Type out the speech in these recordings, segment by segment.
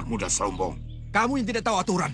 muda sombong. Kamu yang tidak tahu aturan.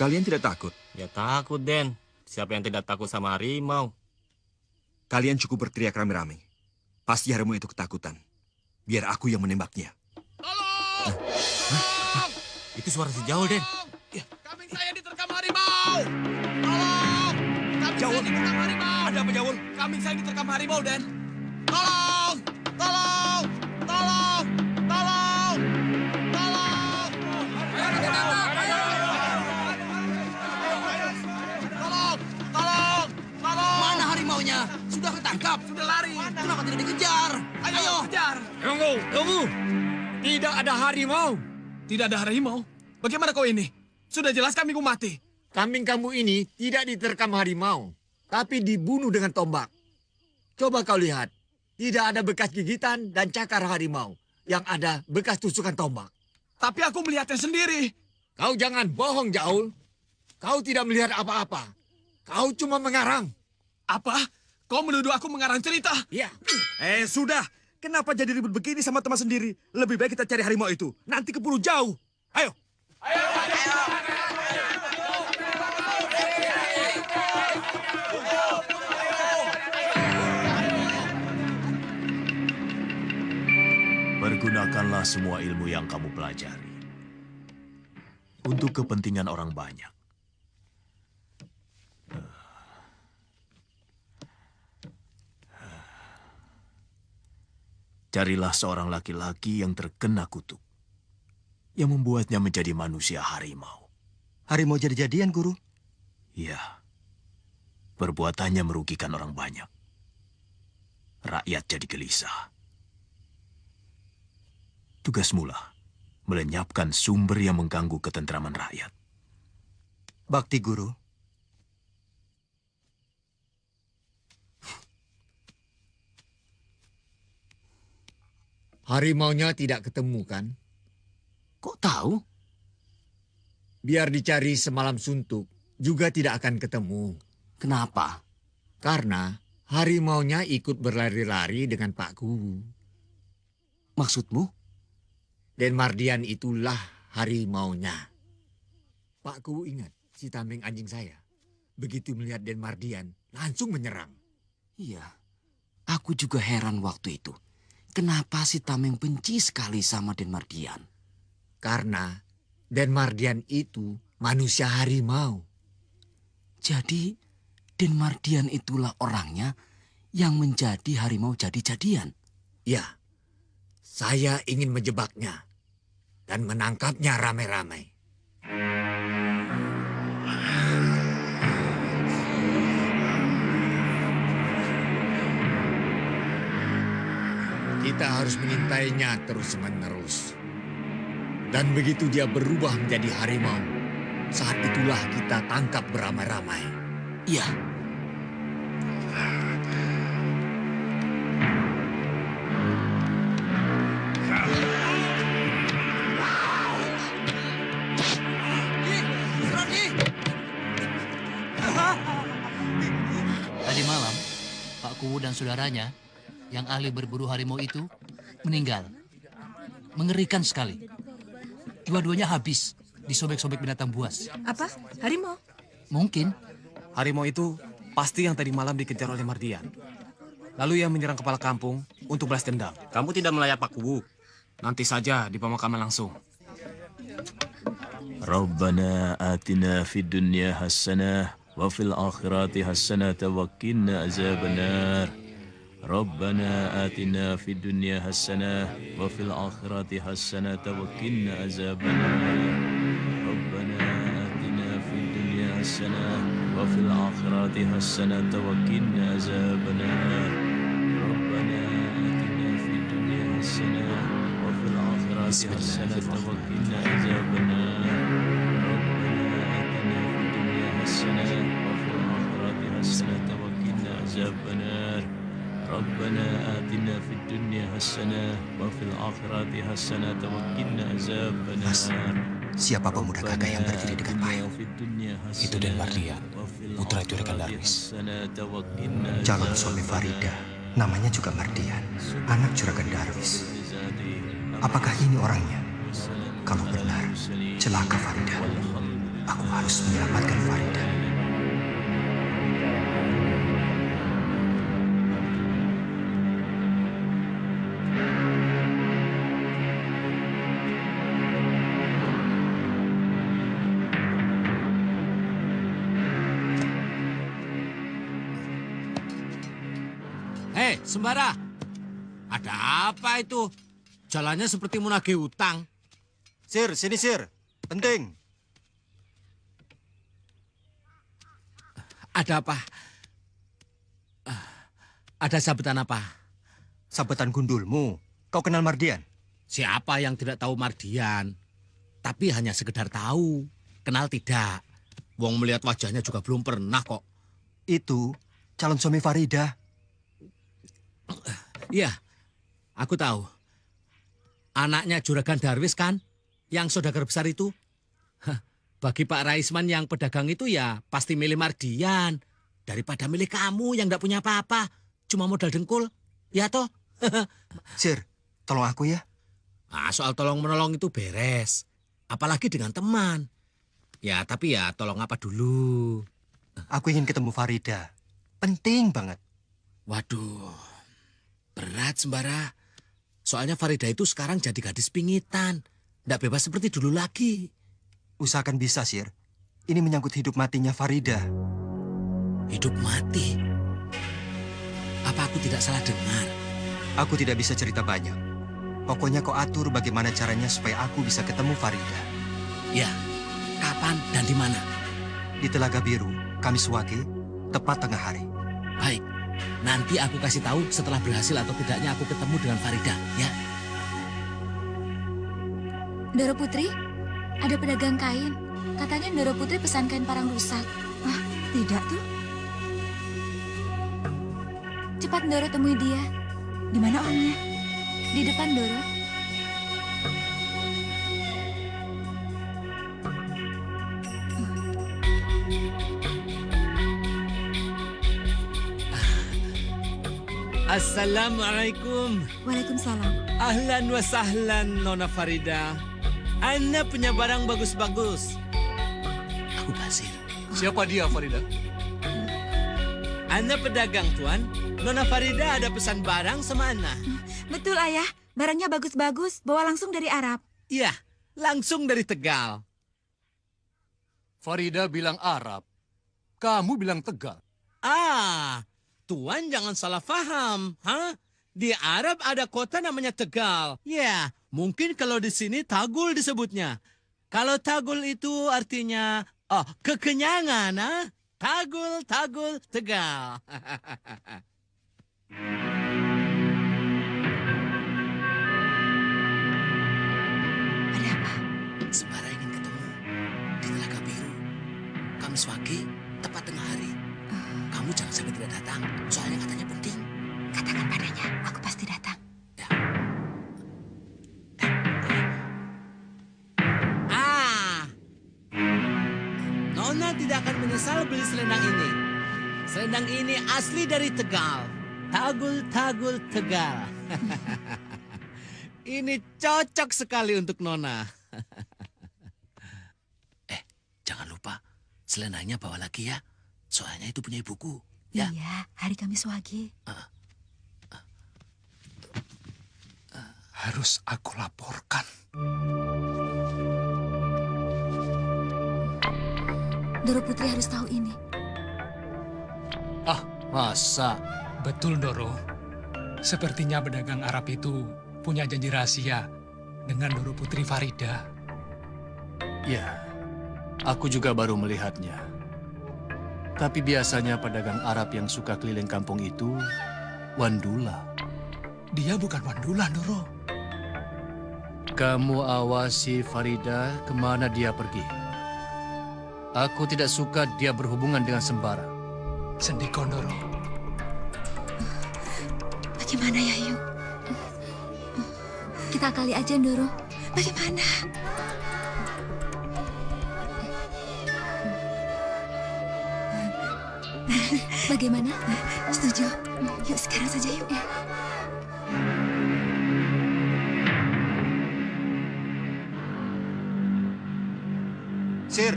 Kalian tidak takut? Ya takut, Den. Siapa yang tidak takut sama harimau? Kalian cukup berteriak rame-rame. Pasti harimau itu ketakutan. Biar aku yang menembaknya. Tolong! Itu suara si Jaul, Den. Kambing saya diterkam harimau! Tolong! Kambing Jaul. saya diterkam harimau! Ada apa, Jaul? Kambing saya diterkam harimau, Den. Tolong! Tolong! Tolong! Tolong! Tolong! Tolong! Tolong! Tolong! Mana harimaunya? Sudah ketangkap? Sudah lari! Kenapa tidak dikejar? Ayo, kejar! Tunggu! Tidak ada harimau. Tidak ada harimau? Bagaimana kau ini? Sudah jelas kambingku mati. Kambing kamu ini tidak diterkam harimau, tapi dibunuh dengan tombak. Coba kau lihat, tidak ada bekas gigitan dan cakar harimau. Yang ada bekas tusukan tombak. Tapi aku melihatnya sendiri. Kau jangan bohong, Jaul. Kau tidak melihat apa-apa. Kau cuma mengarang. Apa? Kau menuduh aku mengarang cerita? Iya. Sudah. Kenapa jadi ribut begini sama teman sendiri? Lebih baik kita cari harimau itu. Nanti keburu jauh. Ayo. Pergunakanlah semua ilmu yang kamu pelajari untuk kepentingan orang banyak. Carilah seorang laki-laki yang terkena kutuk, yang membuatnya menjadi manusia harimau. Harimau jadi-jadian, Guru? Iya, perbuatannya merugikan orang banyak. Rakyat jadi gelisah. Tugasmulah melenyapkan sumber yang mengganggu ketentraman rakyat. Bakti, Guru. Harimaunya tidak ketemu, kan? Kok tahu? Biar dicari semalam suntuk, juga tidak akan ketemu. Kenapa? Karena harimaunya ikut berlari-lari dengan Pak Guru. Maksudmu? Dan Mardian itulah harimaunya. Pak Guru ingat si Tameng anjing saya. Begitu melihat Den Mardian, langsung menyerang. Iya, aku juga heran waktu itu. Kenapa si Tameng benci sekali sama Den Mardian? Karena Den Mardian itu manusia harimau. Jadi, Den Mardian itulah orangnya yang menjadi harimau jadi-jadian. Ya, saya ingin menjebaknya dan menangkapnya rame-rame. Kita harus mengintainya terus-menerus. Dan begitu dia berubah menjadi harimau, saat itulah kita tangkap beramai-ramai. Iya. dan saudaranya yang ahli berburu harimau itu meninggal. Mengerikan sekali. Dua-duanya habis disobek-sobek binatang buas. Apa? Harimau? Mungkin. Harimau itu pasti yang tadi malam dikejar oleh Mardian. Lalu ia menyerang kepala kampung untuk balas dendam. Kamu tidak melayat Pak Kubu. Nanti saja di pemakaman langsung. Rabbana atina fid dunya hasanah wa fil akhirati hasanah wa qina azabannar. Rabbana atina fid dunya hasanah wa fil akhirati hasanah wa qina azabannar. Rabbana atina fid dunya hasanah wa fil akhirati hasanah wa qina azabannar. Rabbana atina fid dunya hasanah wa fil akhirati hasanah wa qina azabannar. ربنا آتنا في الدنيا حسنة وفي الآخرة حسنة وقنا عذاب النار. Mas, siapa pemuda gagah yang berdiri dekat payung? Itu Den Mardian, putra Juragan Darwis. Calon suami Farida, namanya juga Mardian, anak Juragan Darwis. Apakah ini orangnya? Kalau benar, celaka Farida. Aku harus menyelamatkan Farida. Hei, Sembara. Ada apa itu? Jalannya seperti menagih utang. Sir, sini Sir. Penting. Ada apa? Ada sabetan apa? Sabetan gundulmu. Kau kenal Mardian? Siapa yang tidak tahu Mardian? Tapi hanya sekedar tahu. Kenal tidak. Wong melihat wajahnya juga belum pernah kok. Itu calon suami Farida. Iya, aku tahu. Anaknya Juragan Darwis kan? Yang saudagar besar itu. Bagi Pak Raisman yang pedagang itu ya pasti milih Mardian. Daripada milih kamu yang gak punya apa-apa. Cuma modal dengkul. Ya toh? Sir, tolong aku ya. Nah, soal tolong-menolong itu beres. Apalagi dengan teman. Ya, tapi ya tolong apa dulu. Aku ingin ketemu Farida. Penting banget. Waduh, berat Sembara. Soalnya Farida itu sekarang jadi gadis pingitan. Nggak bebas seperti dulu lagi. Usahakan bisa, Sir. Ini menyangkut hidup matinya Farida. Hidup mati? Apa aku tidak salah dengar? Aku tidak bisa cerita banyak. Pokoknya kau atur bagaimana caranya supaya aku bisa ketemu Farida. Ya, kapan dan di mana? Di Telaga Biru, Kamis Wage, tepat tengah hari. Baik, nanti aku kasih tahu setelah berhasil atau tidaknya aku ketemu dengan Farida, ya. Doro Putri, ada pedagang kain. Katanya Doro Putri pesan kain parang rusak. Ah, tidak tuh. Cepat Doro temui dia. Di mana orangnya? Di depan Doro. Assalamualaikum. Waalaikumsalam. Ahlan wa sahlan, Nona Farida. Anda punya barang bagus-bagus. Aku Basir. Siapa dia, Farida? Anda pedagang, Tuan. Nona Farida ada pesan barang sama Anda. Betul, Ayah. Barangnya bagus-bagus. Bawa langsung dari Arab. Iya, langsung dari Tegal. Farida bilang Arab. Kamu bilang Tegal. Ah, Tuan jangan salah paham. Di Arab ada kota namanya Tegal. Ya, mungkin kalau di sini Tagul disebutnya. Kalau Tagul itu artinya kekenyangan. Tagul, Tagul, Tegal. Ada apa? Sembara ingin ketemu di Telaga Biru. Kamis Wage, tepat tengah hari. Kamu jangan sampai tidak datang, soalnya katanya penting. Katakan padanya, aku pasti datang. Ya. Nona tidak akan menyesal beli selendang ini. Selendang ini asli dari Tegal. Tagul-tagul Tegal. Ini cocok sekali untuk Nona. Jangan lupa, selenanya bawa lagi ya. Soalnya itu punya ibuku. Ya? Iya, hari Kamis Wage. Harus aku laporkan. Doro Putri harus tahu ini. Masa? Betul, Doro. Sepertinya pedagang Arab itu punya janji rahasia dengan Doro Putri Farida. Ya, aku juga baru melihatnya. Tapi biasanya pedagang Arab yang suka keliling kampung itu Wandula. Dia bukan Wandula, Doro. Kamu awasi Farida kemana dia pergi. Aku tidak suka dia berhubungan dengan sembarang. Sendikon, Doro. Bagaimana ya, Yu? Kita akali aja, Doro. Bagaimana? Bagaimana? Setuju. Yuk sekarang saja yuk. Sir,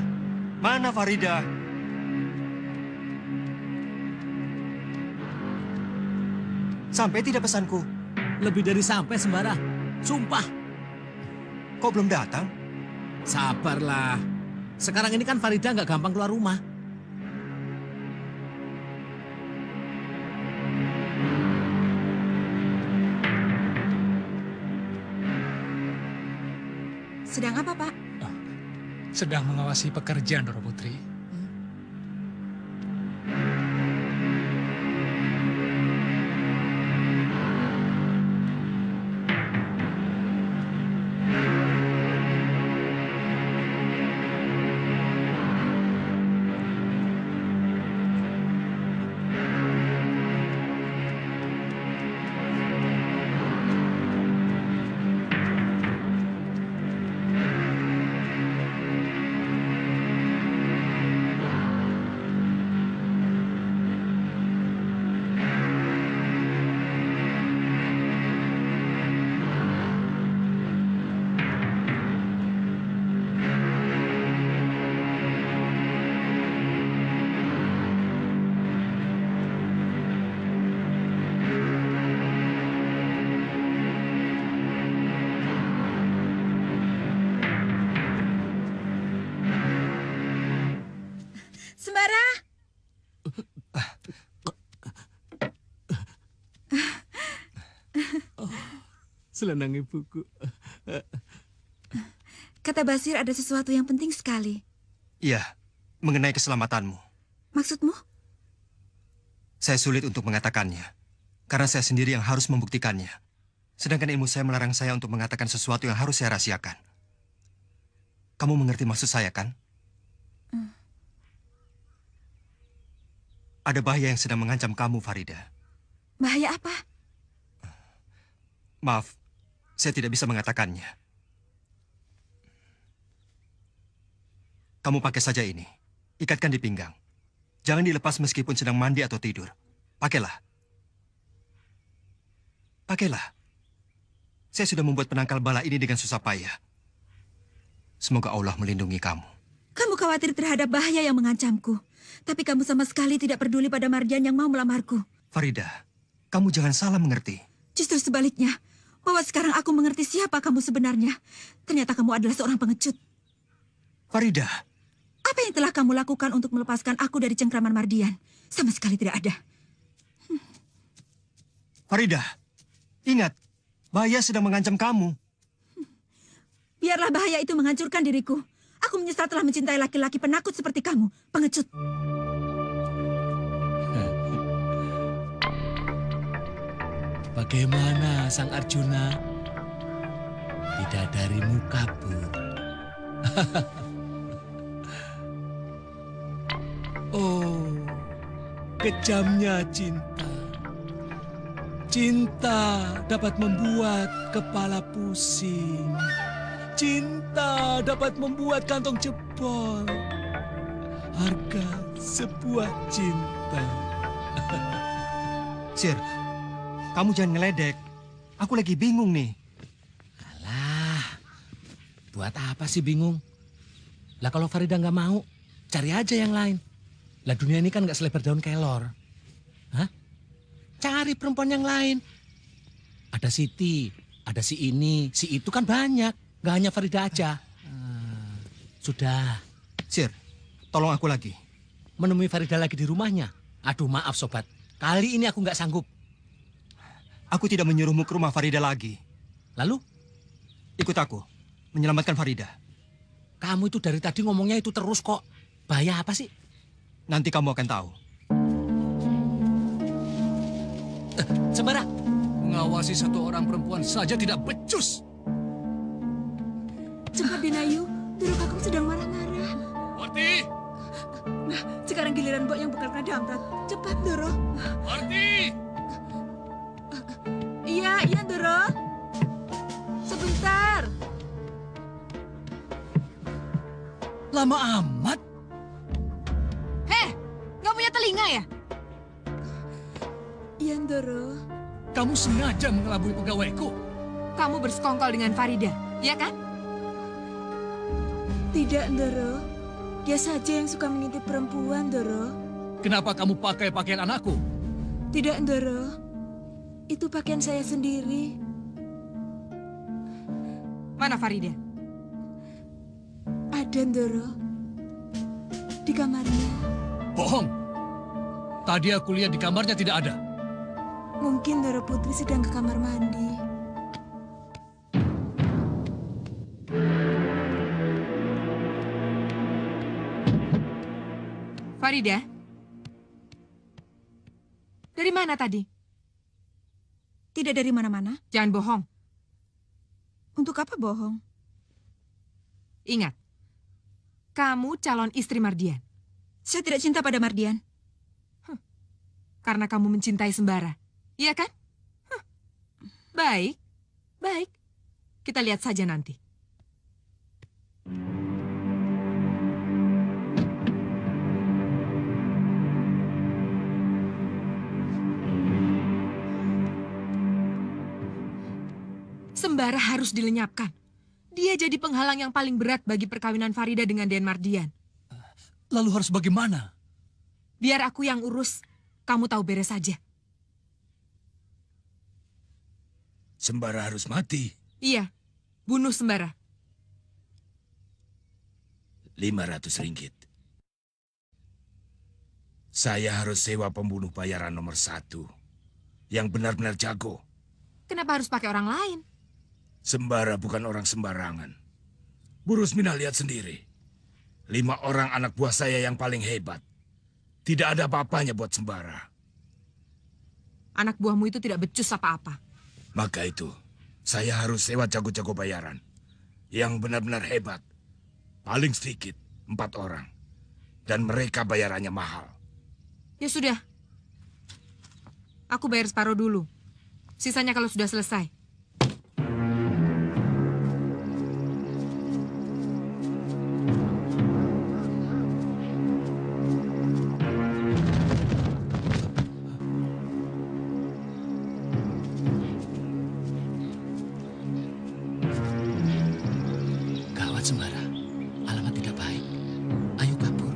mana Farida? Sampai tidak pesanku? Lebih dari sampai, Sembara. Sumpah. Kok belum datang? Sabarlah. Sekarang ini kan Farida nggak gampang keluar rumah. Sedang apa, Pak? Sedang mengawasi pekerjaan, Doro Putri. Sembara! Selendang ibuku. Kata Basir ada sesuatu yang penting sekali. Iya, mengenai keselamatanmu. Maksudmu? Saya sulit untuk mengatakannya, karena saya sendiri yang harus membuktikannya. Sedangkan ilmu saya melarang saya untuk mengatakan sesuatu yang harus saya rahasiakan. Kamu mengerti maksud saya, kan? Ada bahaya yang sedang mengancam kamu, Farida. Bahaya apa? Maaf, saya tidak bisa mengatakannya. Kamu pakai saja ini. Ikatkan di pinggang. Jangan dilepas meskipun sedang mandi atau tidur. Pakailah. Pakailah. Saya sudah membuat penangkal bala ini dengan susah payah. Semoga Allah melindungi kamu. Kamu khawatir terhadap bahaya yang mengancamku. Tapi kamu sama sekali tidak peduli pada Mardian yang mau melamarku. Farida, kamu jangan salah mengerti. Justru sebaliknya, bahwa sekarang aku mengerti siapa kamu sebenarnya. Ternyata kamu adalah seorang pengecut. Farida. Apa yang telah kamu lakukan untuk melepaskan aku dari cengkraman Mardian? Sama sekali tidak ada. Farida, ingat, bahaya sedang mengancam kamu. Biarlah bahaya itu menghancurkan diriku. Aku menyesal telah mencintai laki-laki penakut seperti kamu, pengecut. Bagaimana Sang Arjuna? Bidadarimu kabur. Oh, kejamnya cinta. Cinta dapat membuat kepala pusing. Cinta dapat membuat kantong jebol. Harga sebuah cinta. Sir, Kamu jangan ngeledek. Aku lagi bingung nih. Alah, buat apa sih bingung? Lah kalau Farida nggak mau, cari aja yang lain. Lah dunia ini kan nggak selebar daun kelor. Hah? Cari perempuan yang lain. Ada Siti, ada si ini, si itu kan banyak. Nggak hanya Farida aja. Sudah. Sir, tolong aku lagi. Menemui Farida lagi di rumahnya? Aduh maaf sobat, kali ini aku nggak sanggup. Aku tidak menyuruhmu ke rumah Farida lagi. Lalu? Ikut aku, menyelamatkan Farida. Kamu itu dari tadi ngomongnya itu terus kok. Bahaya apa sih? Nanti kamu akan tahu. Sembara. Mengawasi satu orang perempuan saja tidak becus. Cepat Denayu, Doro Kakung sedang marah-marah. Marti! Nah, sekarang giliran Mbok yang bakal kena damprat. Cepat, Doro. Marti! Iya, Doro. Sebentar. Lama amat. Heh, nggak punya telinga ya? Iya, Doro. Kamu sengaja mengelabui pegawaiku. Kamu bersekongkol dengan Farida, ya kan? Tidak, Doro. Dia saja yang suka mengintip perempuan, Doro. Kenapa kamu pakai pakaian anakku? Tidak, Doro. Itu pakaian saya sendiri. Mana Farida? Ada, Doro. Di kamarnya. Bohong. Tadi aku lihat di kamarnya tidak ada. Mungkin Doro Putri sedang ke kamar mandi. Farida? Dari mana tadi? Tidak dari mana-mana. Jangan bohong. Untuk apa bohong? Ingat, kamu calon istri Mardian. Saya tidak cinta pada Mardian. Karena kamu mencintai Sembara. Iya kan? Baik, baik. Kita lihat saja nanti. Sembara harus dilenyapkan. Dia jadi penghalang yang paling berat bagi perkawinan Farida dengan Den Mardian. Lalu harus bagaimana? Biar aku yang urus. Kamu tahu beres saja. Sembara harus mati. Iya, bunuh Sembara. 500 ringgit. Saya harus sewa pembunuh bayaran nomor 1. Yang benar-benar jago. Kenapa harus pakai orang lain? Sembara bukan orang sembarangan. Bu Rusmina lihat sendiri. 5 orang anak buah saya yang paling hebat. Tidak ada apa-apanya buat Sembara. Anak buahmu itu tidak becus apa-apa. Maka itu, saya harus sewa jago-jago bayaran. Yang benar-benar hebat. Paling sedikit 4 orang. Dan mereka bayarannya mahal. Ya sudah. Aku bayar separuh dulu. Sisanya kalau sudah selesai. Sembara, alamat tidak baik. Ayo kabur.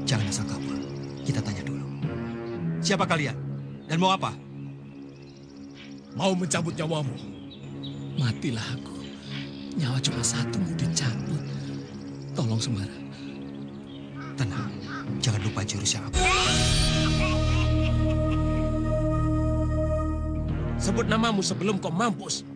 Jangan asal kabur. Kita tanya dulu. Siapa kalian? Dan mau apa? Mau mencabut nyawamu. Matilah aku. Nyawa cuma satu mau dicabut. Tolong Sembara. Tenang. Jangan lupa jurus yang apa. Sebut namamu sebelum kau mampus.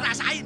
Rasain.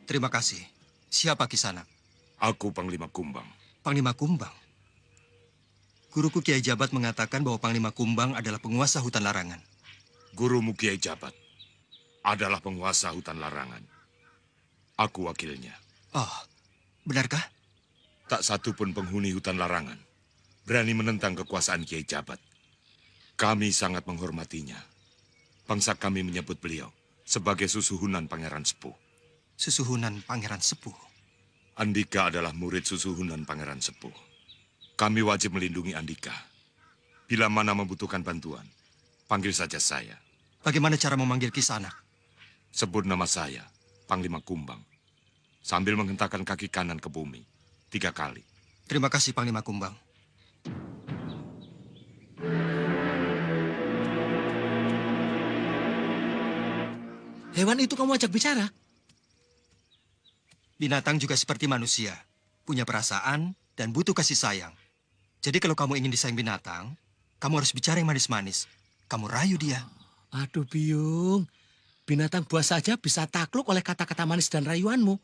Terima kasih. Siapa Kisanak? Aku Panglima Kumbang. Panglima Kumbang? Guruku Kiai Jabat mengatakan bahwa Panglima Kumbang adalah penguasa hutan larangan. Gurumu Kiai Jabat adalah penguasa hutan larangan. Aku wakilnya. Oh, benarkah? Tak satu pun penghuni hutan larangan berani menentang kekuasaan Kiai Jabat. Kami sangat menghormatinya. Bangsa kami menyebut beliau sebagai susuhunan Pangeran Sepuh. Susuhunan Pangeran Sepuh? Andika adalah murid susuhunan Pangeran Sepuh. Kami wajib melindungi Andika. Bila mana membutuhkan bantuan, panggil saja saya. Bagaimana cara memanggil Kisanak? Sebut nama saya, Panglima Kumbang. Sambil menghentakkan kaki kanan ke bumi 3 kali. Terima kasih, Panglima Kumbang. Hewan itu kamu ajak bicara? Binatang juga seperti manusia, punya perasaan dan butuh kasih sayang. Jadi kalau kamu ingin disayang binatang, kamu harus bicara yang manis-manis. Kamu rayu dia. Aduh, Biung. Binatang buas saja bisa takluk oleh kata-kata manis dan rayuanmu.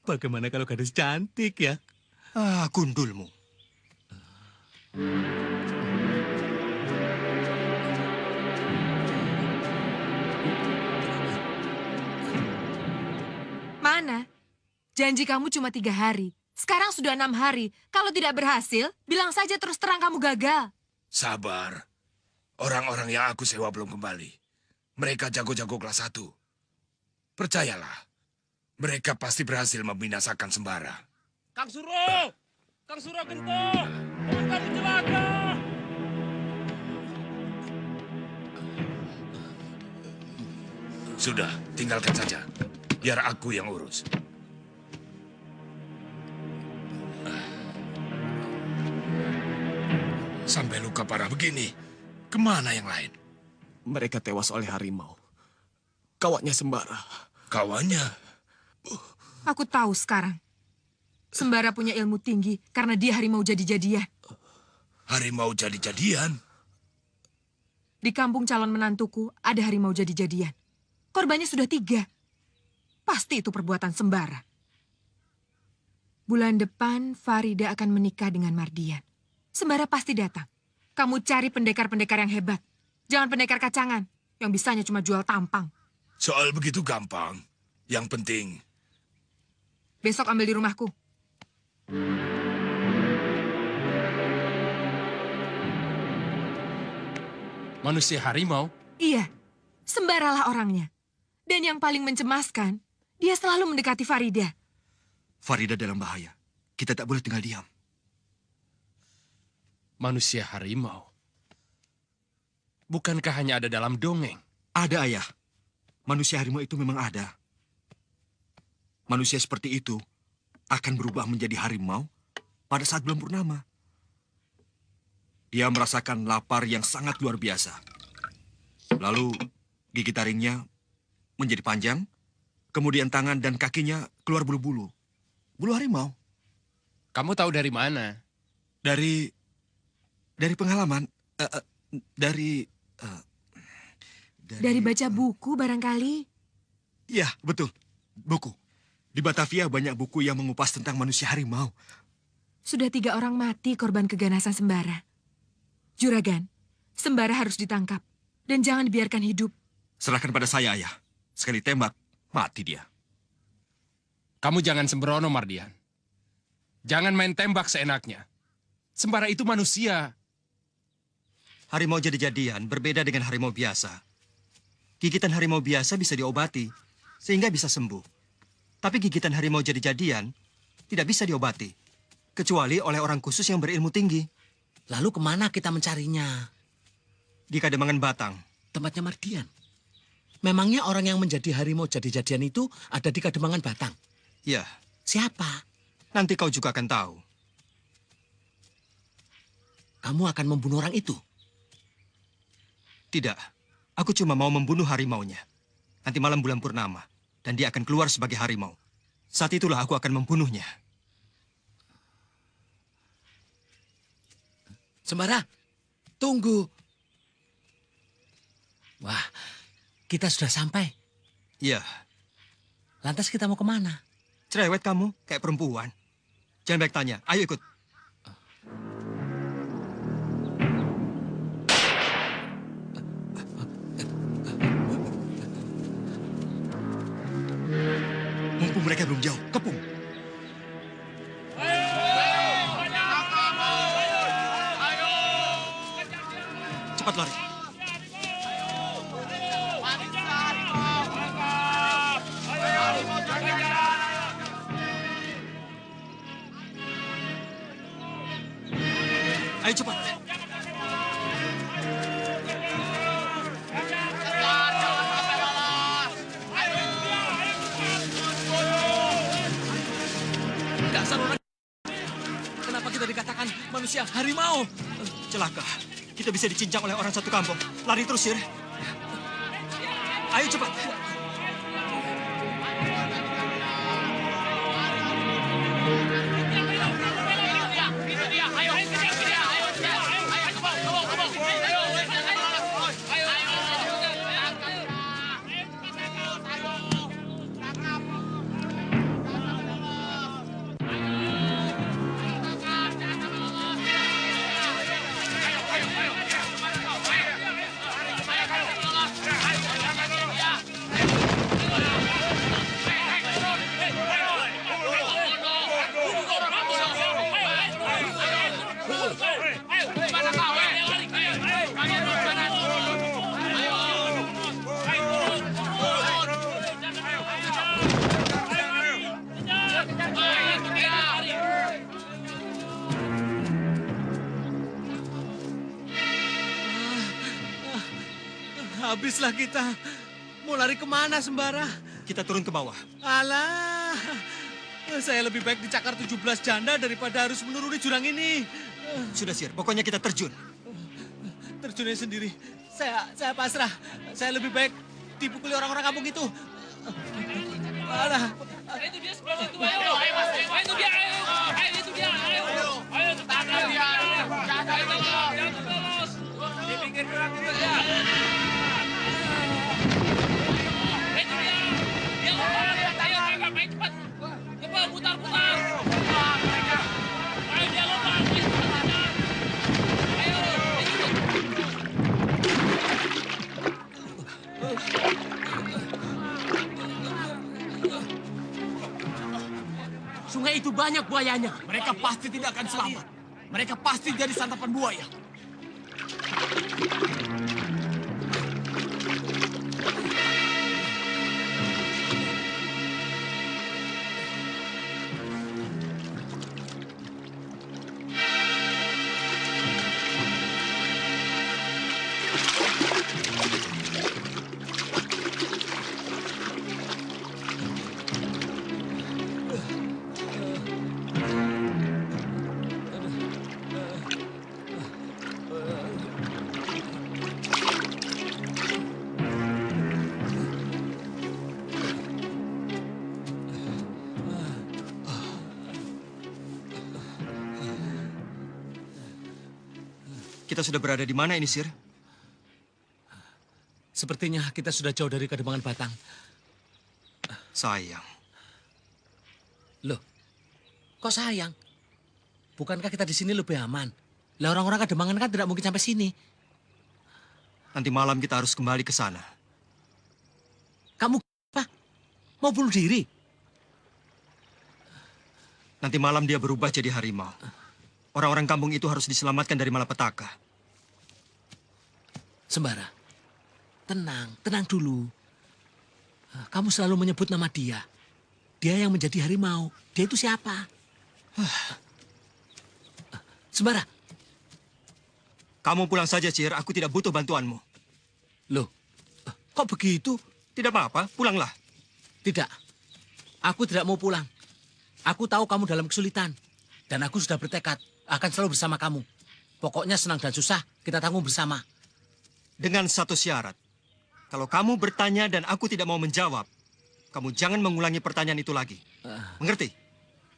Bagaimana kalau gadis cantik ya? Ah, gundulmu. Mana? Janji kamu cuma 3 hari. Sekarang sudah 6 hari. Kalau tidak berhasil, bilang saja terus terang kamu gagal. Sabar. Orang-orang yang aku sewa belum kembali. Mereka jago-jago kelas 1. Percayalah. Mereka pasti berhasil membinasakan Sembara. Kang Suro! Kang Suro Gento! Teman kamu celaka! Sudah, tinggalkan saja. Biar aku yang urus. Sampai luka parah begini, kemana yang lain? Mereka tewas oleh harimau. Kawannya Sembara. Kawannya? Aku tahu sekarang. Sembara punya ilmu tinggi karena dia harimau jadi-jadian. Harimau jadi-jadian? Di kampung calon menantuku ada harimau jadi-jadian. Korbannya sudah 3. Pasti itu perbuatan Sembara. Bulan depan Farida akan menikah dengan Mardian. Sembara pasti datang. Kamu cari pendekar-pendekar yang hebat. Jangan pendekar kacangan yang bisanya cuma jual tampang. Soal begitu gampang. Yang penting... Besok ambil di rumahku. Manusia harimau? Iya, Sembaralah orangnya. Dan yang paling mencemaskan, dia selalu mendekati Farida. Farida dalam bahaya. Kita tak boleh tinggal diam. Manusia harimau? Bukankah hanya ada dalam dongeng? Ada, Ayah. Manusia harimau itu memang ada. Manusia seperti itu akan berubah menjadi harimau pada saat bulan purnama. Dia merasakan lapar yang sangat luar biasa. Lalu gigi taringnya menjadi panjang, kemudian tangan dan kakinya keluar bulu-bulu. Bulu harimau. Kamu tahu dari mana? Dari pengalaman. Dari baca buku barangkali. Iya, betul. Buku. Di Batavia banyak buku yang mengupas tentang manusia harimau. Sudah 3 orang mati korban keganasan Sembara. Juragan, Sembara harus ditangkap. Dan jangan dibiarkan hidup. Serahkan pada saya, Ayah. Sekali tembak, mati dia. Kamu jangan sembrono, Mardian. Jangan main tembak seenaknya. Sembara itu manusia. Harimau jadi-jadian berbeda dengan harimau biasa. Gigitan harimau biasa bisa diobati, sehingga bisa sembuh. Tapi gigitan harimau jadi-jadian tidak bisa diobati, kecuali oleh orang khusus yang berilmu tinggi. Lalu kemana kita mencarinya? Di Kademangan Batang. Tempatnya Mardian. Memangnya orang yang menjadi harimau jadi-jadian itu ada di Kademangan Batang? Ya. Siapa? Nanti kau juga akan tahu. Kamu akan membunuh orang itu? Tidak. Aku cuma mau membunuh harimaunya. Nanti malam bulan purnama. Dan dia akan keluar sebagai harimau. Saat itulah aku akan membunuhnya. Sembara, tunggu. Wah, kita sudah sampai. Iya. Lantas kita mau kemana? Cerewet kamu, kayak perempuan. Jangan banyak tanya, ayo ikut. Mumpung mereka belum jauh, kepung. Cepat lari. Ayo cepat. Dasar orang. Kenapa kita dikatakan manusia harimau? Celaka. Kita bisa dicincang oleh orang satu kampung. Lari terus, Sir. Ayo cepat. Habislah kita. Mau lari kemana, Sembara? Kita turun ke bawah. Alah, saya lebih baik dicakar 17 janda daripada harus menuruni jurang ini. Sudah, Sir. Pokoknya kita terjun. Terjunnya sendiri. Saya pasrah. Saya lebih baik dipukuli orang-orang kampung itu. Alah. Itu dia sebelah itu, ayo. Itu dia, ayo. Itu dia, ayo. Ayo, tangkap dia. Jangan terus. Di pinggir jurang itu dia. Itu dia. Dia lompat. Ayo, tangkap. Ayo, cepat. Cepat, putar. Ayo, dia lompat. Ayo, Sungai itu banyak buayanya. Mereka pasti tidak akan selamat. Mereka pasti jadi santapan buaya. Kita sudah berada di mana ini, Sir? Sepertinya kita sudah jauh dari Kademangan Batang. Sayang. Loh, kok sayang? Bukankah kita di sini lebih aman? Lah orang-orang Kademangan kan tidak mungkin sampai sini. Nanti malam kita harus kembali ke sana. Kamu apa? Mau bunuh diri? Nanti malam dia berubah jadi harimau. Orang-orang kampung itu harus diselamatkan dari malapetaka. Sembara, tenang dulu. Kamu selalu menyebut nama dia. Dia yang menjadi harimau. Dia itu siapa? Sembara. Kamu pulang saja, Cir. Aku tidak butuh bantuanmu. Loh, kok begitu? Tidak apa-apa, pulanglah. Tidak, aku tidak mau pulang. Aku tahu kamu dalam kesulitan. Dan aku sudah bertekad akan selalu bersama kamu. Pokoknya senang dan susah, kita tanggung bersama. Dengan satu syarat. Kalau kamu bertanya dan aku tidak mau menjawab, kamu jangan mengulangi pertanyaan itu lagi. Mengerti?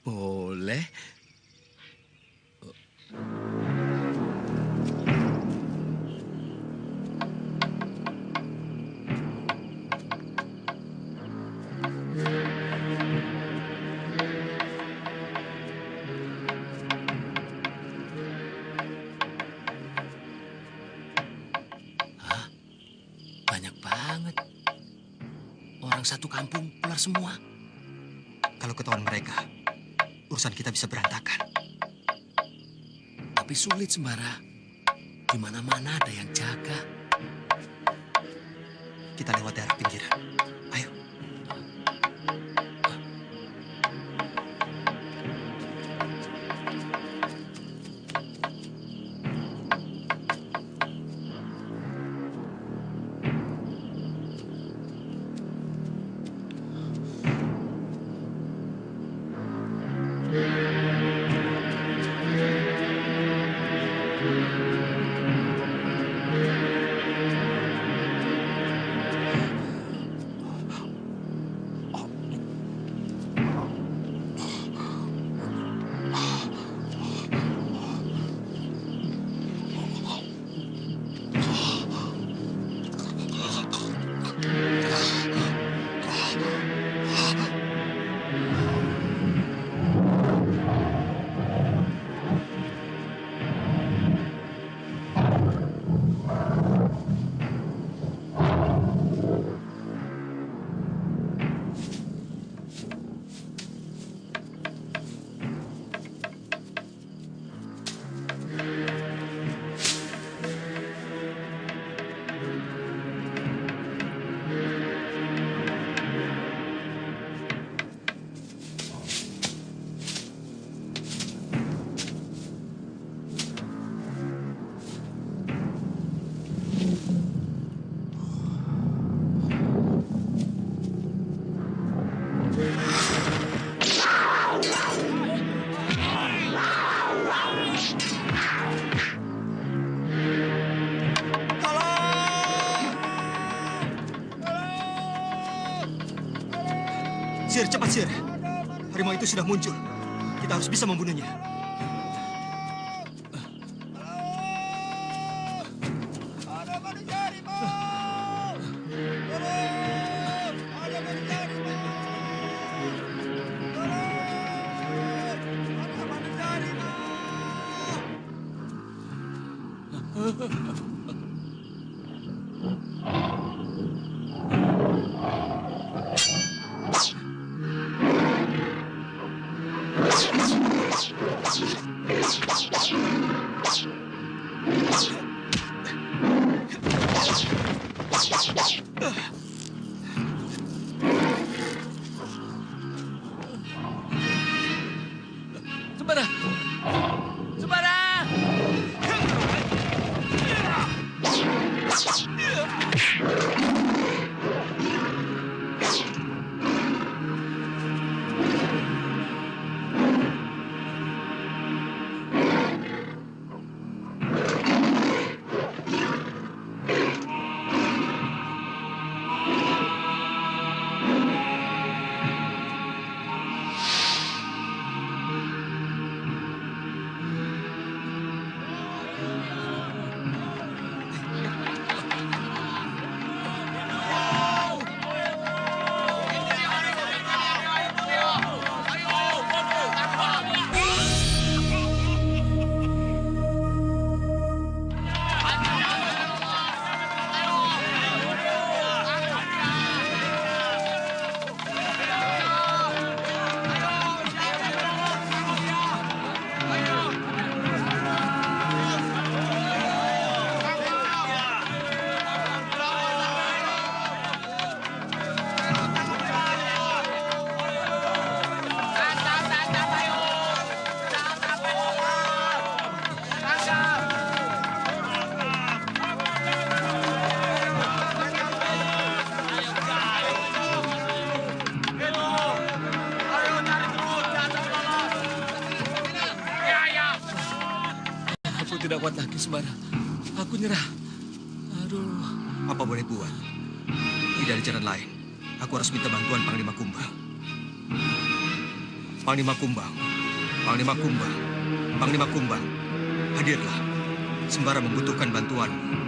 Boleh. Banyak banget. Orang satu kampung keluar semua. Kalau ketahuan mereka, urusan kita bisa berantakan. Tapi sulit, Sembara. Di mana-mana ada yang jaga. Kita lewat daerah pinggiran. Ayo. Sir, cepat, Sir. Harimau itu sudah muncul. Kita harus bisa membunuhnya. Sembara! Sembara! kuat lagi, Sembara. Aku nyerah. Aduh. Apa boleh buat? Tidak ada jalan lain. Aku harus minta bantuan Panglima Kumbang. Panglima Kumbang. Panglima Kumbang. Panglima Kumbang. Hadirlah. Sembara membutuhkan bantuanmu.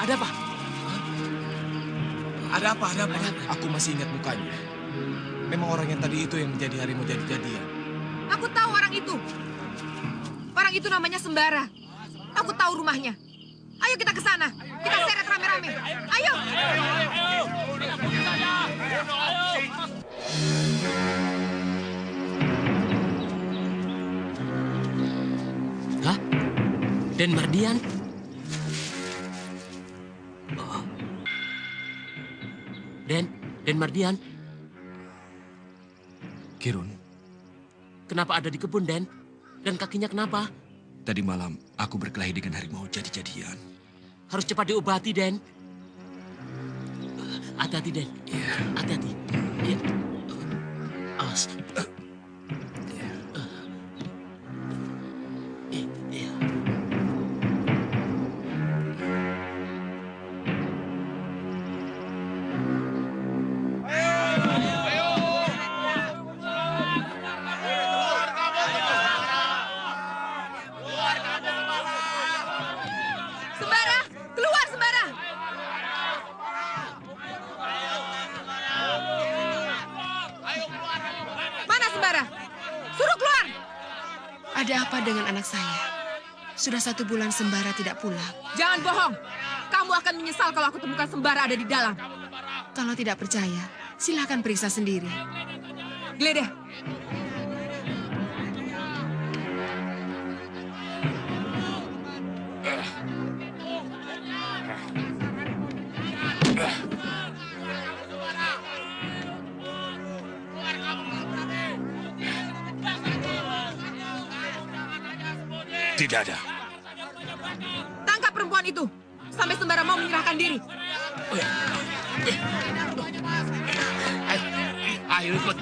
Ada apa? Ada apa? Ada apa? Aku masih ingat mukanya. Memang orang yang tadi itu yang menjadi harimau jadi-jadian. Aku tahu orang itu. Orang itu namanya Sembara. Aku tahu rumahnya. Ayo kita ke sana. Kita seret rame-rame. Ayo. Hah? Den Mardian? Den Mardian. Kirun. Kenapa ada di kebun, Den? Dan kakinya kenapa? Tadi malam aku berkelahi dengan harimau jadi-jadian. Harus cepat diobati, Den. Hati-hati, Den. Iya. Hati-hati. Iya. Awas. Ada apa dengan anak saya? Sudah 1 bulan Sembara tidak pulang. Jangan bohong. Kamu akan menyesal kalau aku temukan Sembara ada di dalam. Kalau tidak percaya, silakan periksa sendiri. Geledah. Tidak ada. Tangkap perempuan itu. Sampai Sembara mau menyerahkan diri. Ayo ikut.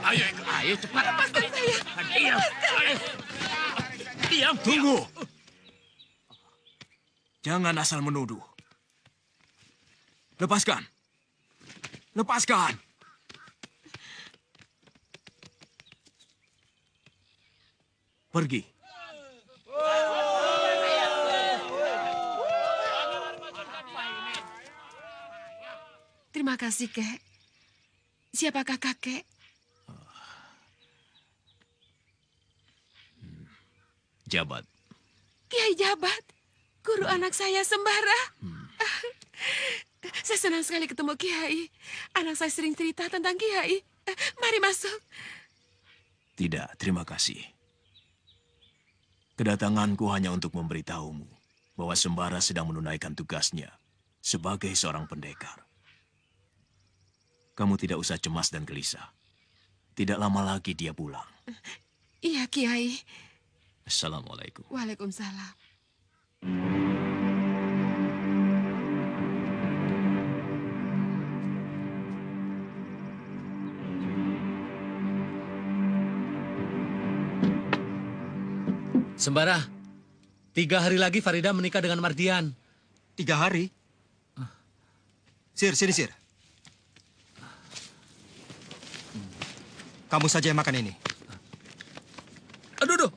Ayo cepat. Lepaskan saya. Diam. Diam. Tunggu. Jangan asal menuduh. Lepaskan. Lepaskan. Pergi. Terima kasih, Kek. Siapakah kakek? Jabat. Kiai Jabat. Guru anak saya Sembara. Saya senang sekali ketemu Kiai. Anak saya sering cerita tentang Kiai. Mari masuk. Tidak, terima kasih. Kedatanganku hanya untuk memberitahumu bahwa Sembara sedang menunaikan tugasnya sebagai seorang pendekar. Kamu tidak usah cemas dan gelisah. Tidak lama lagi dia pulang. Iya, Kiai. Assalamualaikum. Waalaikumsalam. Sembara, 3 hari lagi Farida menikah dengan Mardian. 3 hari? Sir, sini, Sir. Kamu saja yang makan ini. Aduh.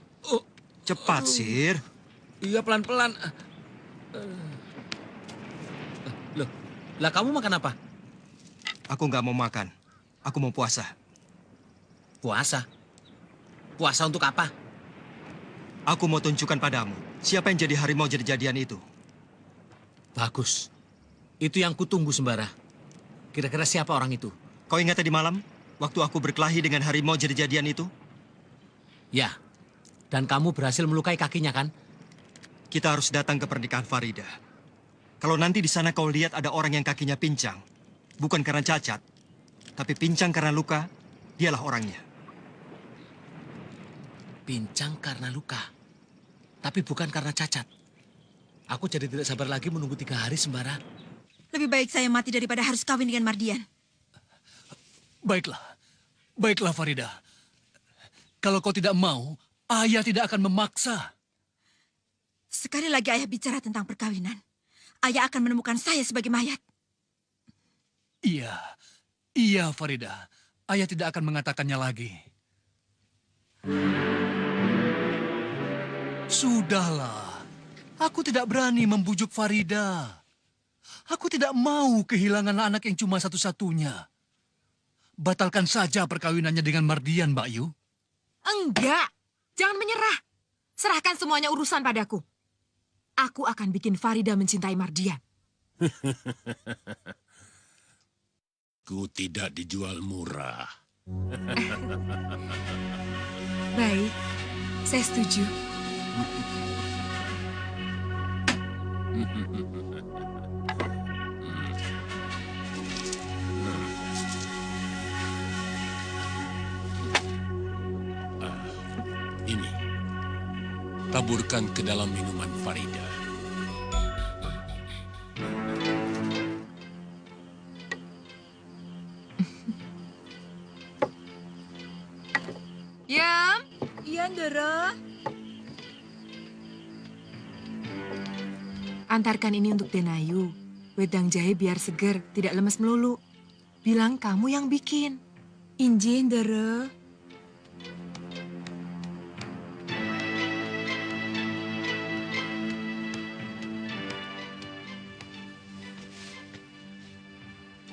Cepat, Sir. Iya, pelan-pelan. Loh, lah kamu makan apa? Aku nggak mau makan. Aku mau puasa. Puasa? Puasa untuk apa? Aku mau tunjukkan padamu siapa yang jadi harimau jadi-jadian itu. Bagus. Itu yang kutunggu, Sembara. Kira-kira siapa orang itu? Kau ingat tadi malam? Waktu aku berkelahi dengan harimau jadi-jadian itu? Ya. Dan kamu berhasil melukai kakinya, kan? Kita harus datang ke pernikahan Farida. Kalau nanti di sana kau lihat ada orang yang kakinya pincang, bukan karena cacat, tapi pincang karena luka, dialah orangnya. Pincang karena luka. Tapi bukan karena cacat. Aku jadi tidak sabar lagi menunggu 3 hari sembara. Lebih baik saya mati daripada harus kawin dengan Mardian. Baiklah. Baiklah Farida. Kalau kau tidak mau, ayah tidak akan memaksa. Sekali lagi ayah bicara tentang perkawinan, ayah akan menemukan saya sebagai mayat. Iya Farida. Ayah tidak akan mengatakannya lagi. Sudahlah. Aku tidak berani membujuk Farida. Aku tidak mau kehilangan anak yang cuma satu-satunya. Batalkan saja perkawinannya dengan Mardian, Mbak Yu. Enggak. Jangan menyerah. Serahkan semuanya urusan padaku. Aku akan bikin Farida mencintai Mardian. Ku tidak dijual murah. Baik, saya setuju. Ini, taburkan ke dalam minuman Farida. Yam? Iya, Ndara. Antarkan ini untuk Denayu. Wedang jahe biar seger, tidak lemes melulu. Bilang kamu yang bikin. Injih, Ndara.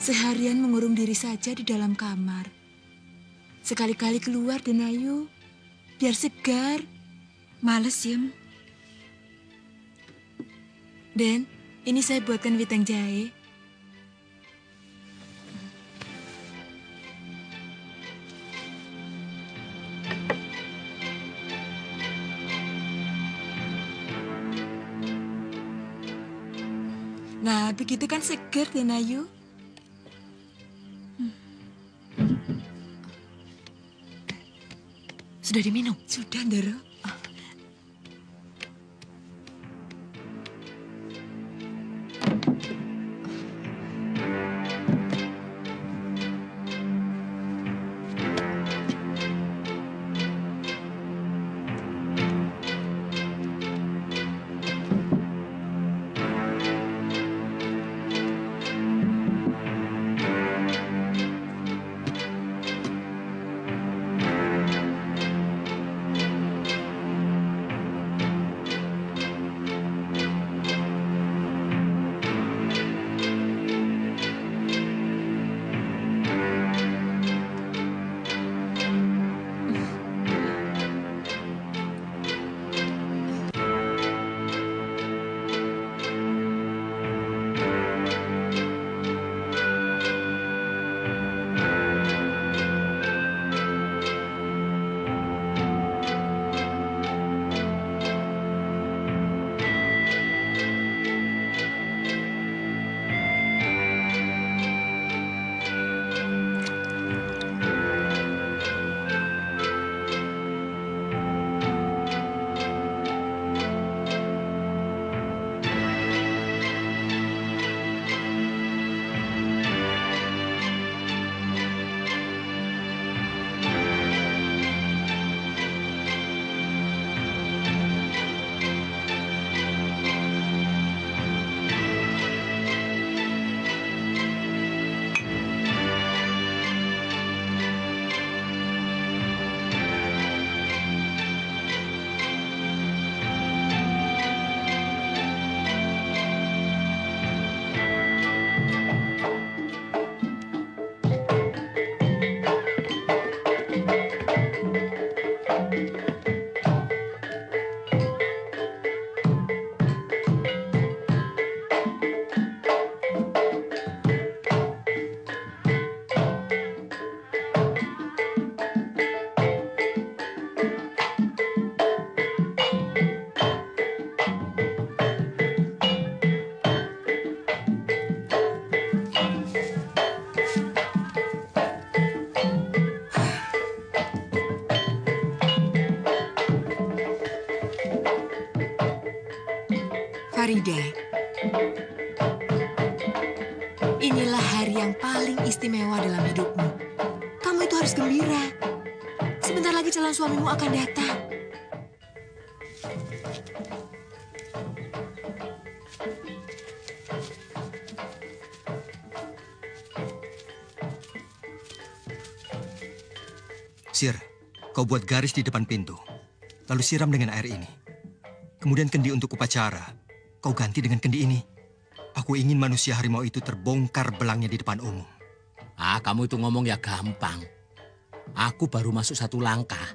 Seharian mengurung diri saja di dalam kamar. Sekali-kali keluar, Denayu. Biar segar. Males, Yem. Den, ini saya buatkan wedang jahe. Nah, begitu kan segar, Denayu. Sudah diminum? Sudah, Ndara. Farida, inilah hari yang paling istimewa dalam hidupmu. Kamu itu harus gembira. Sebentar lagi calon suamimu akan datang. Sir, kau buat garis di depan pintu. Lalu siram dengan air ini. Kemudian kendi untuk upacara. Kau ganti dengan kendi ini. Aku ingin manusia harimau itu terbongkar belangnya di depan umum. Ah, kamu itu ngomong ya gampang. Aku baru masuk satu langkah.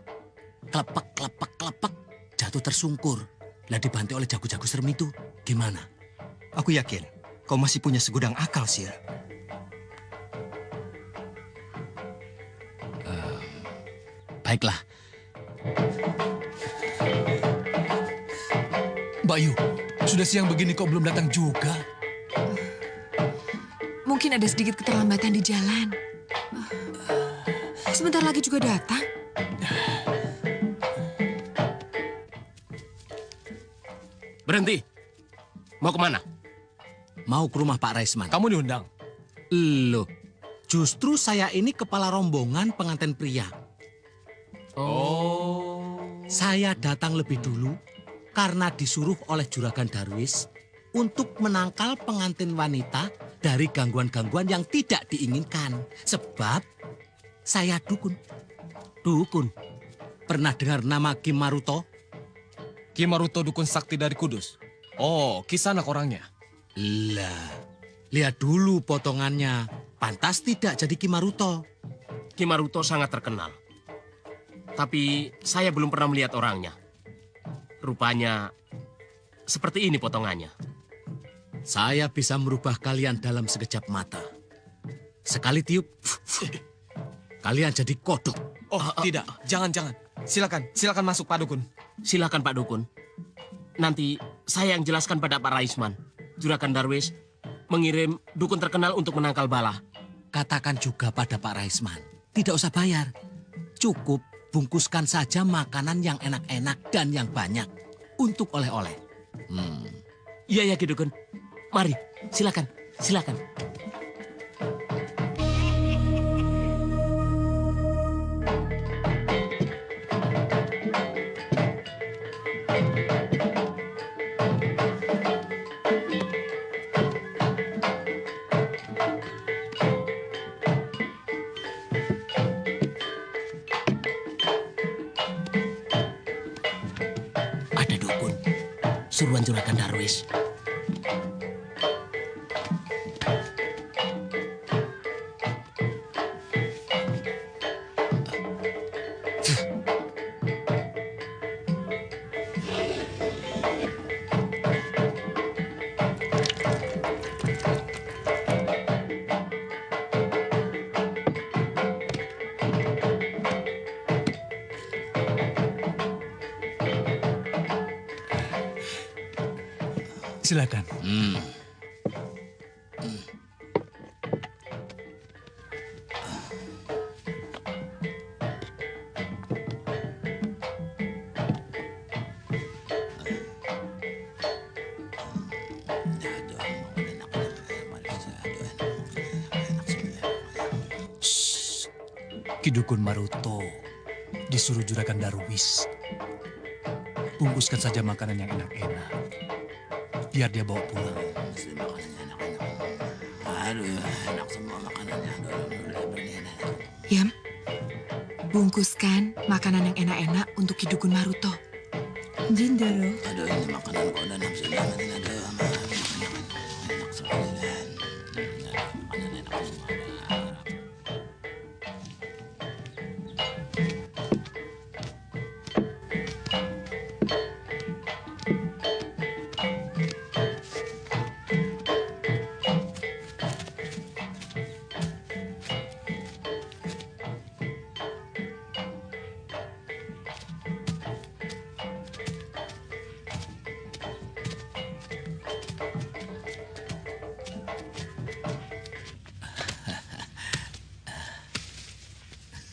Klepek, klepek, klepek. Jatuh tersungkur. Lah dibantai oleh jago-jago serem itu. Gimana? Aku yakin kau masih punya segudang akal, Sir. Baiklah. Bayu, sudah siang begini kok belum datang juga? Mungkin ada sedikit keterlambatan di jalan. Sebentar lagi juga datang. Berhenti. Mau kemana? Mau ke rumah Pak Raisman. Kamu diundang? Loh, justru saya ini kepala rombongan pengantin pria. Oh. Saya datang lebih dulu karena disuruh oleh Juragan Darwis untuk menangkal pengantin wanita dari gangguan-gangguan yang tidak diinginkan. Sebab saya dukun. Dukun. Pernah dengar nama Ki Maruto? Ki Maruto dukun sakti dari Kudus. Oh, Kisanak orangnya. Lah, lihat dulu potongannya. Pantas tidak jadi Ki Maruto. Ki Maruto sangat terkenal. Tapi saya belum pernah melihat orangnya. Rupanya seperti ini potongannya. Saya bisa merubah kalian dalam sekejap mata. Sekali tiup, kalian jadi kodok. Oh, tidak. Jangan. Silakan masuk Pak Dukun. Silakan Pak Dukun. Nanti saya yang jelaskan pada Pak Raisman. Juragan Darwis mengirim dukun terkenal untuk menangkal bala. Katakan juga pada Pak Raisman. Tidak usah bayar. Cukup bungkuskan saja makanan yang enak-enak dan yang banyak untuk oleh-oleh. Iya, Ki Dukun. Mari, silakan. Ada dukun, suruhan Juragan Darwis. Silakan. Ki Dukun Maruto disuruh Juragan Darwis. Bungkuskan saja makanan yang enak-enak. Biar dia bawa pulang. Aduh, enak semua makanannya. Yam, bungkuskan makanan yang enak-enak untuk Ki Dukun Maruto. Jindaro. Aduh, ini makanan kok udah nafsu banget. Aduh, enak sekali. Makanan enak semua.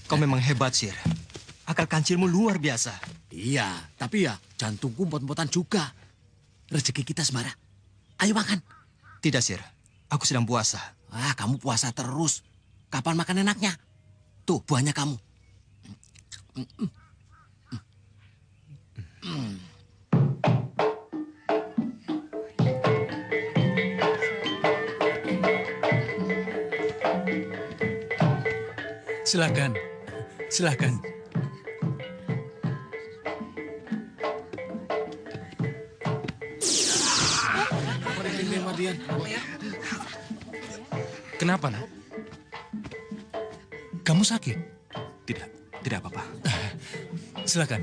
Kau memang hebat, Sir. Akal kancilmu luar biasa. Iya, tapi ya jantungku empot-empotan juga. Rezeki kita sembarang. Ayo makan. Tidak, Sir. Aku sedang puasa. Kamu puasa terus. Kapan makan enaknya? Tuh, buahnya kamu. Silakan. Silakan. Mardian. Kenapa, nak? Kamu sakit? Tidak apa-apa. Silakan.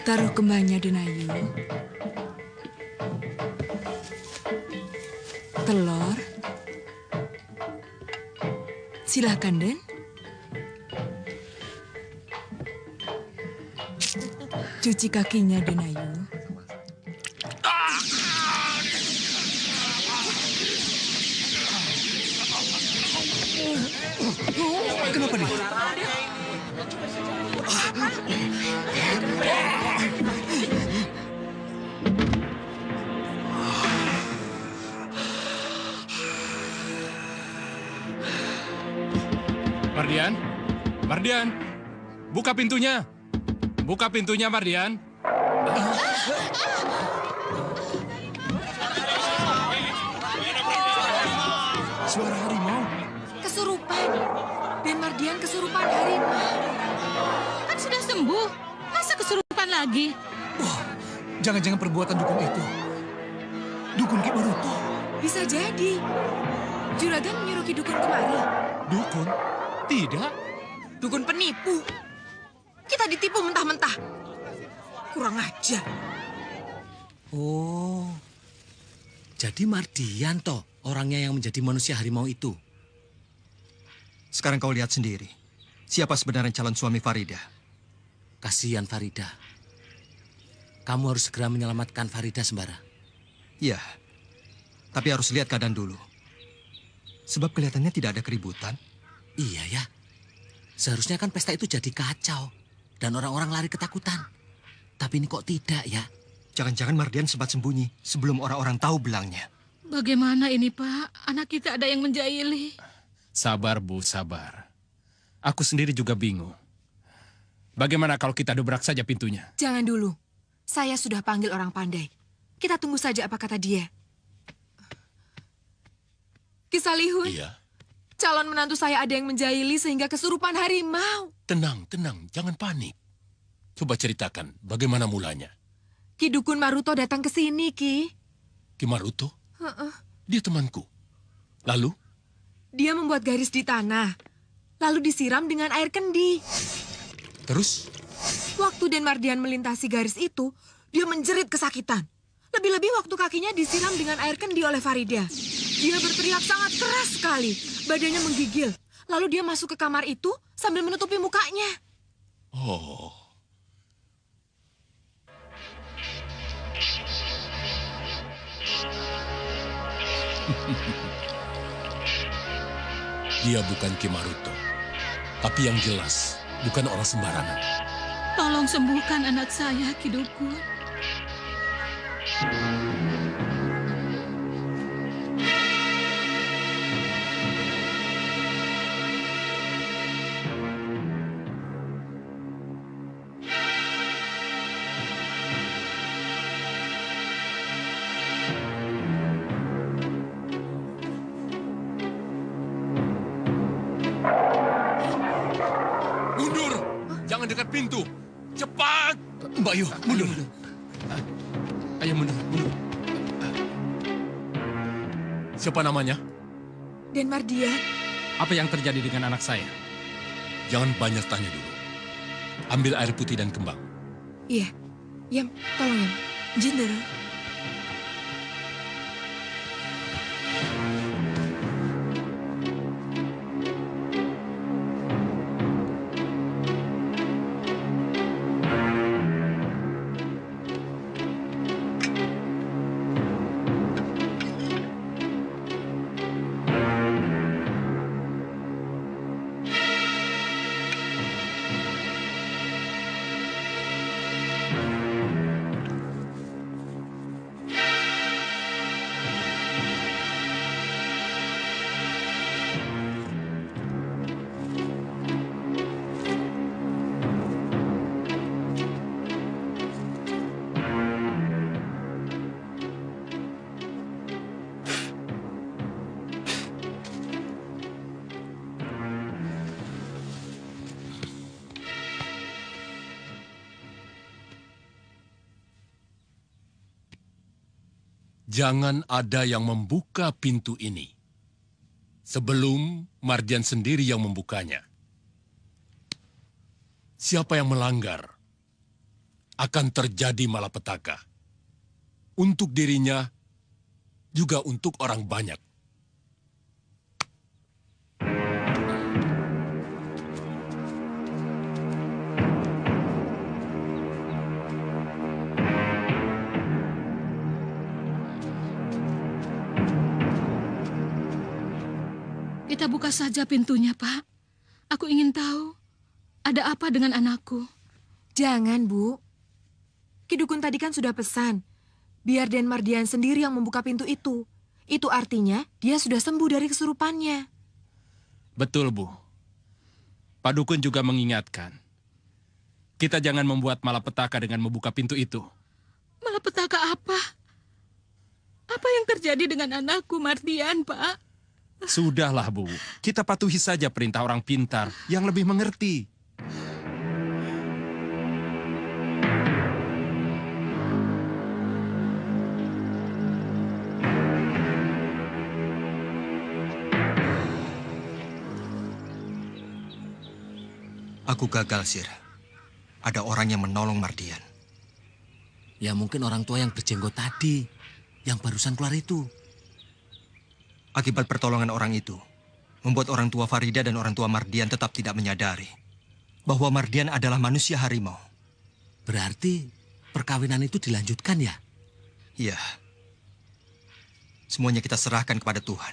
Taruh kembangnya, Denayu. Telur. Silakan, Den. Cuci kakinya, Denayu. Kenapa dia? Mardian, Mardian, buka pintunya. Buka pintunya, Mardian. Suara harimau. Kesurupan. Den Mardian kesurupan harimau. Kan sudah sembuh. Masa kesurupan lagi? Wah, jangan-jangan perbuatan dukun itu. Dukun Ki Maruto. Bisa jadi. Juragan menyuruh Ki Dukun kemari. Dukun? Tidak. Dukun penipu. Kita ditipu mentah-mentah. Kurang ajar. Oh, jadi Mardian toh orangnya yang menjadi manusia harimau itu. Sekarang kau lihat sendiri. Siapa sebenarnya calon suami Farida? Kasihan Farida. Kamu harus segera menyelamatkan Farida, Sembara. Iya, tapi harus lihat keadaan dulu. Sebab kelihatannya tidak ada keributan. Iya ya, seharusnya kan pesta itu jadi kacau. Dan orang-orang lari ketakutan. Tapi ini kok tidak ya? Jangan-jangan Mardian sempat sembunyi sebelum orang-orang tahu belangnya. Bagaimana ini, Pak? Anak kita ada yang menjahili. Sabar, Bu, sabar. Aku sendiri juga bingung. Bagaimana kalau kita dobrak saja pintunya? Jangan dulu. Saya sudah panggil orang pandai. Kita tunggu saja apa kata dia. Ki Salihun. Iya. Calon menantu saya ada yang menjahili sehingga kesurupan harimau. Tenang, jangan panik. Coba ceritakan bagaimana mulanya. Ki Dukun Maruto datang ke sini, Ki. Ki Maruto? Dia temanku. Lalu? Dia membuat garis di tanah. Lalu disiram dengan air kendi. Terus? Waktu Den Mardian melintasi garis itu, dia menjerit kesakitan. Lebih-lebih waktu kakinya disiram dengan air kendi oleh Farida. Dia berteriak sangat keras sekali. Badannya menggigil. Lalu dia masuk ke kamar itu sambil menutupi mukanya. Oh. Dia bukan Ki Maruto. Tapi yang jelas, bukan orang sembarangan. Tolong sembuhkan anak saya, Ki Dukun. Mundur! Jangan dekat pintu! Cepat! Mbak Yu, mundur. Ayo mundur. Siapa namanya? Den Mardian. Apa yang terjadi dengan anak saya? Jangan banyak tanya dulu. Ambil air putih dan kembang. Iya. Yam, tolong Yam. Jinder. Jangan ada yang membuka pintu ini sebelum Mardian sendiri yang membukanya. Siapa yang melanggar akan terjadi malapetaka. Untuk dirinya, juga untuk orang banyak. Kita buka saja pintunya, Pak. Aku ingin tahu, ada apa dengan anakku? Jangan, Bu. Ki Dukun tadi kan sudah pesan, biar Den Mardian sendiri yang membuka pintu itu. Itu artinya dia sudah sembuh dari kesurupannya. Betul, Bu. Pak Dukun juga mengingatkan, kita jangan membuat malapetaka dengan membuka pintu itu. Malapetaka apa? Apa yang terjadi dengan anakku, Mardian, Pak? Sudahlah, Bu. Kita patuhi saja perintah orang pintar yang lebih mengerti. Aku gagal, Sir. Ada orang yang menolong Mardian. Ya mungkin orang tua yang berjenggot tadi, yang barusan keluar itu. Akibat pertolongan orang itu, membuat orang tua Farida dan orang tua Mardian tetap tidak menyadari bahwa Mardian adalah manusia harimau. Berarti perkawinan itu dilanjutkan ya? Iya. Semuanya kita serahkan kepada Tuhan.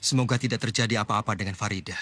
Semoga tidak terjadi apa-apa dengan Farida.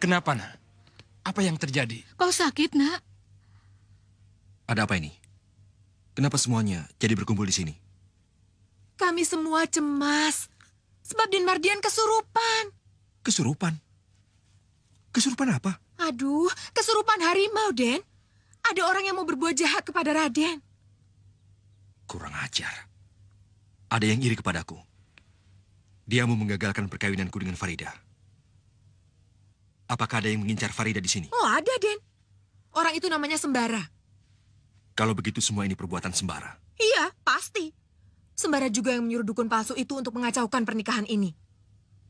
Kenapa, Nak? Apa yang terjadi? Kau sakit, Nak? Ada apa ini? Kenapa semuanya jadi berkumpul di sini? Kami semua cemas, sebab Den Mardian kesurupan. Kesurupan? Kesurupan apa? Aduh, kesurupan harimau, Den. Ada orang yang mau berbuat jahat kepada Raden. Kurang ajar. Ada yang iri kepadaku. Dia mau menggagalkan perkawinanku dengan Farida. Apakah ada yang mengincar Farida di sini? Oh, ada, Den. Orang itu namanya Sembara. Kalau begitu semua ini perbuatan Sembara. Iya, pasti. Sembara juga yang menyuruh dukun palsu itu untuk mengacaukan pernikahan ini.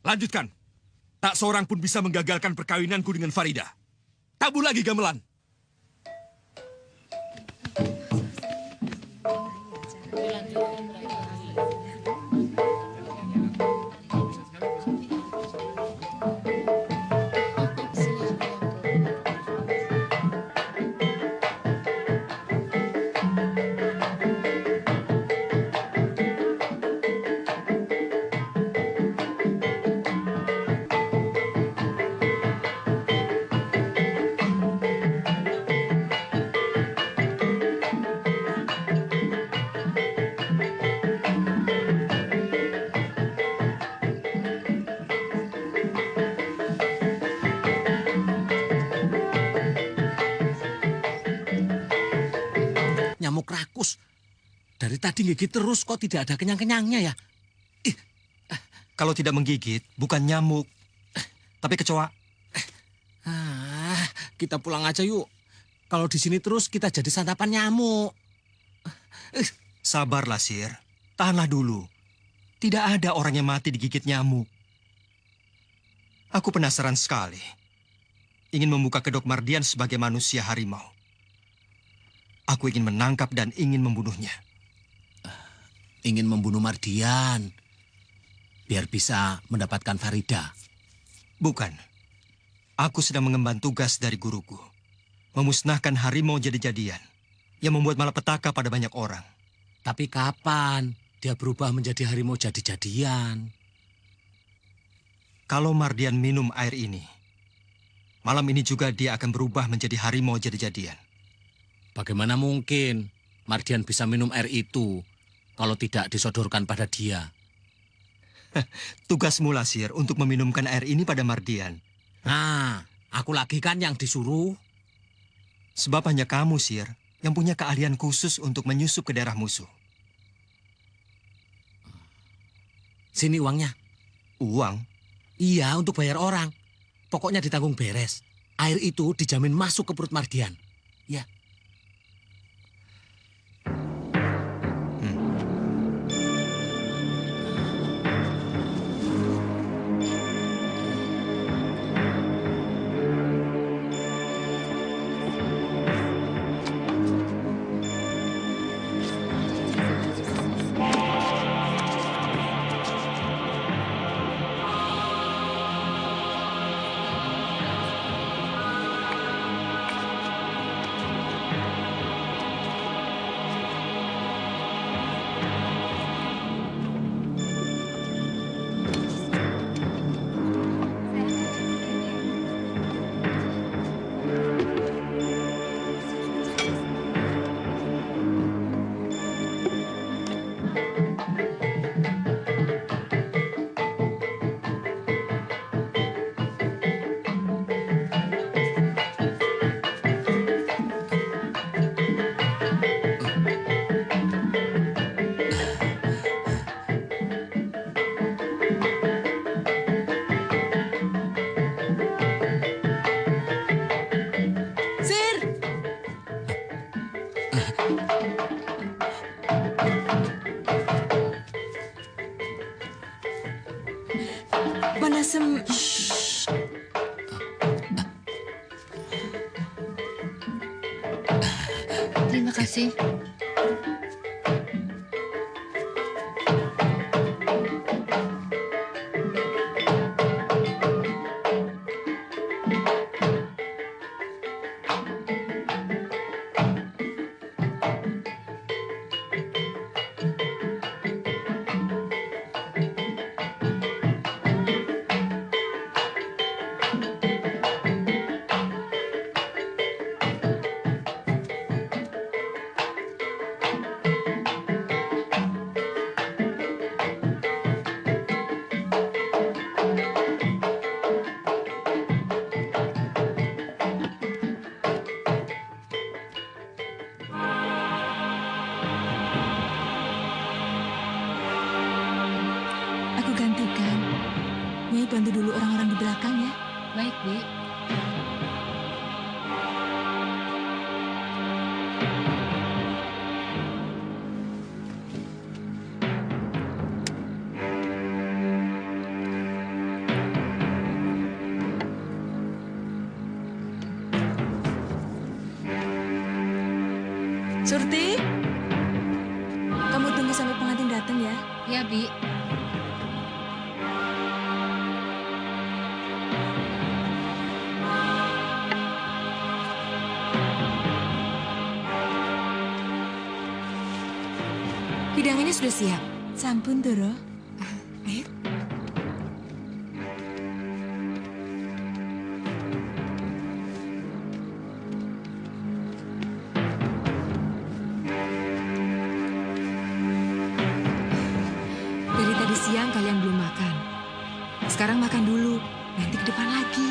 Lanjutkan. Tak seorang pun bisa menggagalkan perkawinanku dengan Farida. Tabu lagi gamelan. Nyamuk rakus. Dari tadi gigit terus kok tidak ada kenyang-kenyangnya ya? Kalau tidak menggigit, bukan nyamuk, tapi kecoa. Kita pulang aja yuk. Kalau di sini terus kita jadi santapan nyamuk. Sabarlah, Sir. Tahanlah dulu. Tidak ada orang yang mati digigit nyamuk. Aku penasaran sekali. Ingin membuka kedok Mardian sebagai manusia harimau. Aku ingin menangkap dan ingin membunuhnya. Ingin membunuh Mardian. Biar bisa mendapatkan Farida. Bukan. Aku sedang mengemban tugas dari guruku. Memusnahkan harimau jadi-jadian. Yang membuat malapetaka pada banyak orang. Tapi kapan dia berubah menjadi harimau jadi-jadian? Kalau Mardian minum air ini, malam ini juga dia akan berubah menjadi harimau jadi-jadian. Bagaimana mungkin Mardian bisa minum air itu kalau tidak disodorkan pada dia? Tugasmu lah, Sir, untuk meminumkan air ini pada Mardian. Nah, aku lagi kan yang disuruh. Sebab hanya kamu, Sir, yang punya keahlian khusus untuk menyusup ke daerah musuh. Sini uangnya. Uang? Iya, untuk bayar orang. Pokoknya ditanggung beres. Air itu dijamin masuk ke perut Mardian. Ya. Panasem. Terima kasih. Aku gantikan. Nyai bantu dulu orang-orang di belakang ya. Baik, Bi. Surti, kamu tunggu sampai pengantin datang ya. Ya, Bi. Hidangannya sudah siap. Sampun, Doro. Ayo. Dari tadi siang kalian belum makan. Sekarang makan dulu. Nanti ke depan lagi.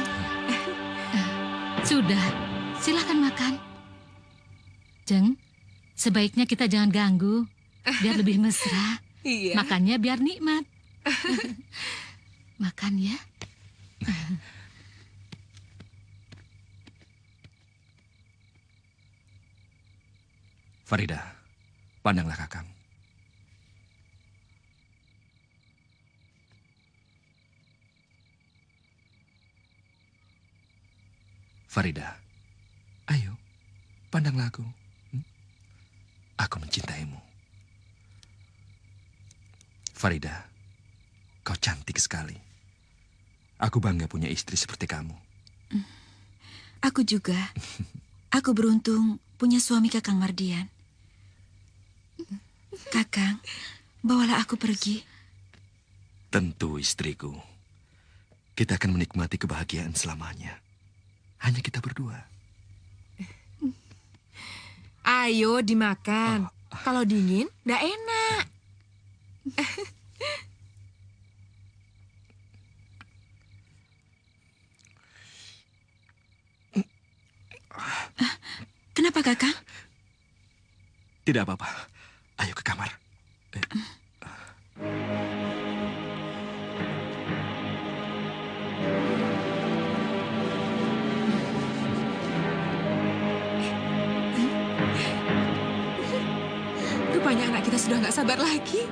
Sudah, silakan makan. Jeng, sebaiknya kita jangan ganggu. Biar lebih mesra. Iya. Makannya biar nikmat. Makan ya. Farida, pandanglah Kakang. Farida, ayo, pandanglah aku. Aku mencintaimu. Farida, kau cantik sekali. Aku bangga punya istri seperti kamu. Aku juga. Aku beruntung punya suami Kakang Mardian. Kakang, bawalah aku pergi. Tentu istriku. Kita akan menikmati kebahagiaan selamanya. Hanya kita berdua. Ayo dimakan. Kalau dingin, nggak enak. Kenapa, Kakang? Tidak apa-apa. Ayo ke kamar. Rupanya anak kita sudah nggak sabar lagi.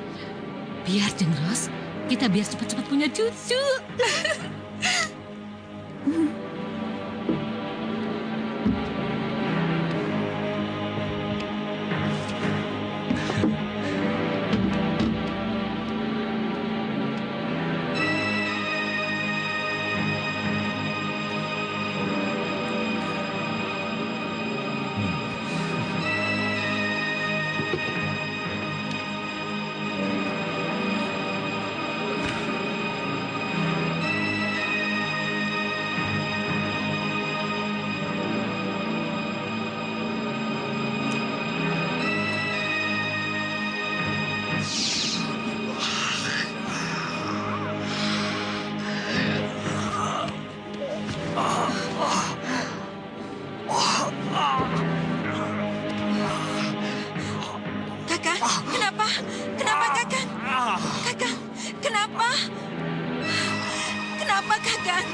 Biar, Jeng Ros. Kita biar cepat-cepat punya cucu. Kakang, kenapa? Kenapa, Kakang? Kakang, kenapa? Kenapa, Kakang?